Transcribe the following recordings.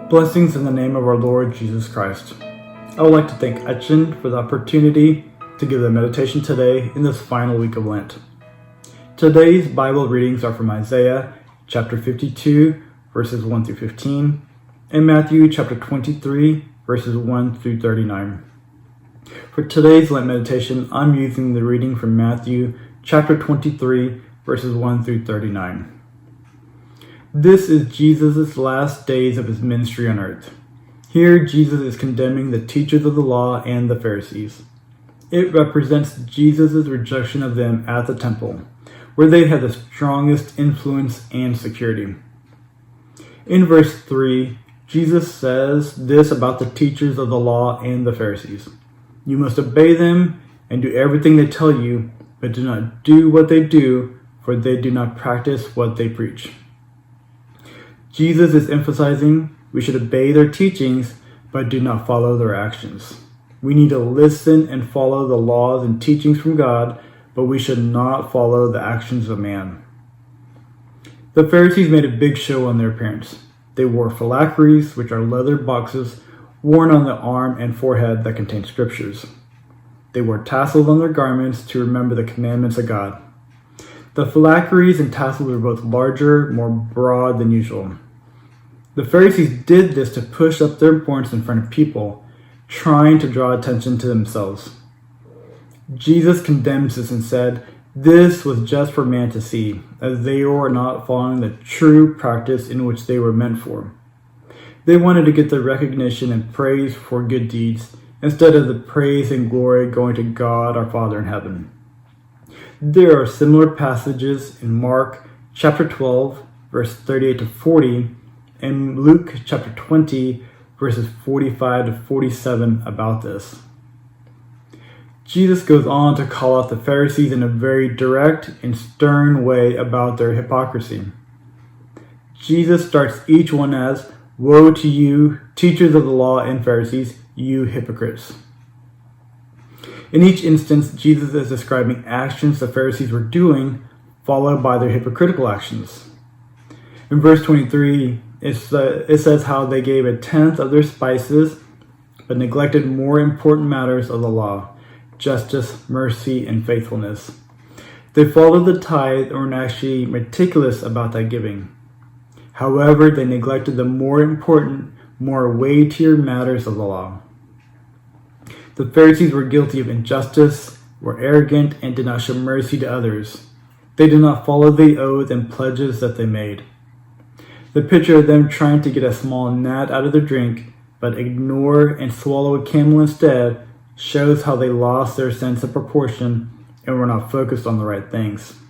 Blessings in the name of our Lord Jesus Christ. I would like to thank Etchen for the opportunity to give the meditation today in this final week of Lent. Today's Bible readings are from Isaiah chapter 52, verses 1 through 15, and Matthew chapter 23, verses 1 through 39. For today's Lent meditation, I'm using the reading from Matthew chapter 23, verses 1 through 39. This is Jesus' last days of his ministry on earth. Here, Jesus is condemning the teachers of the law and the Pharisees. It represents Jesus' rejection of them at the temple, where they had the strongest influence and security. In verse 3, Jesus says this about the teachers of the law and the Pharisees. You must obey them and do everything they tell you, but do not do what they do, for they do not practice what they preach. Jesus is emphasizing we should obey their teachings, but do not follow their actions. We need to listen and follow the laws and teachings from God, but we should not follow the actions of man. The Pharisees made a big show on their appearance. They wore phylacteries, which are leather boxes worn on the arm and forehead that contain scriptures. They wore tassels on their garments to remember the commandments of God. The phylacteries and tassels were both larger, more broad than usual. The Pharisees did this to push up their importance in front of people, trying to draw attention to themselves. Jesus condemns this and said, this was just for man to see, as they were not following the true practice in which they were meant for. They wanted to get the recognition and praise for good deeds, instead of the praise and glory going to God our Father in heaven. There are similar passages in Mark chapter 12, verse 38 to 40, and Luke chapter 20, verses 45 to 47 about this. Jesus goes on to call out the Pharisees in a very direct and stern way about their hypocrisy. Jesus starts each one as, "Woe to you, teachers of the law and Pharisees, you hypocrites." In each instance, Jesus is describing actions the Pharisees were doing, followed by their hypocritical actions. In verse 23, it says how they gave a tenth of their spices, but neglected more important matters of the law, justice, mercy, and faithfulness. They followed the tithe and were actually meticulous about that giving. However, they neglected the more important, more weightier matters of the law. The Pharisees were guilty of injustice, were arrogant, and did not show mercy to others. They did not follow the oaths and pledges that they made. The picture of them trying to get a small gnat out of their drink, but ignore and swallow a camel instead, shows how they lost their sense of proportion and were not focused on the right things.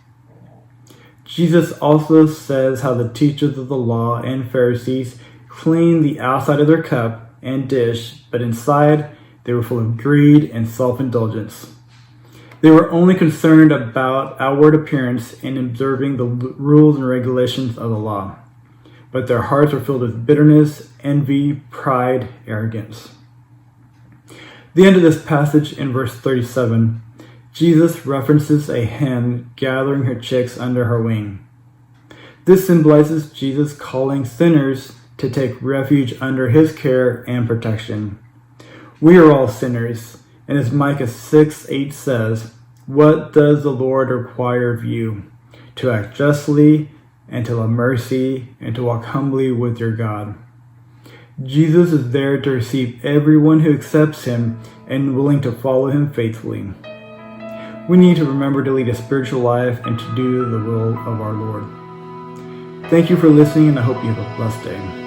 Jesus also says how the teachers of the law and Pharisees cleaned the outside of their cup and dish, but inside they were full of greed and self-indulgence. They were only concerned about outward appearance and observing the rules and regulations of the law, but their hearts were filled with bitterness, envy, pride, arrogance. The end of this passage in verse 37, Jesus references a hen gathering her chicks under her wing. This symbolizes Jesus calling sinners to take refuge under his care and protection. We are all sinners, and as Micah 6:8 says, "What does the Lord require of you? To act justly, and to love mercy, and to walk humbly with your God." Jesus is there to receive everyone who accepts him and willing to follow him faithfully. We need to remember to lead a spiritual life and to do the will of our Lord. Thank you for listening, and I hope you have a blessed day.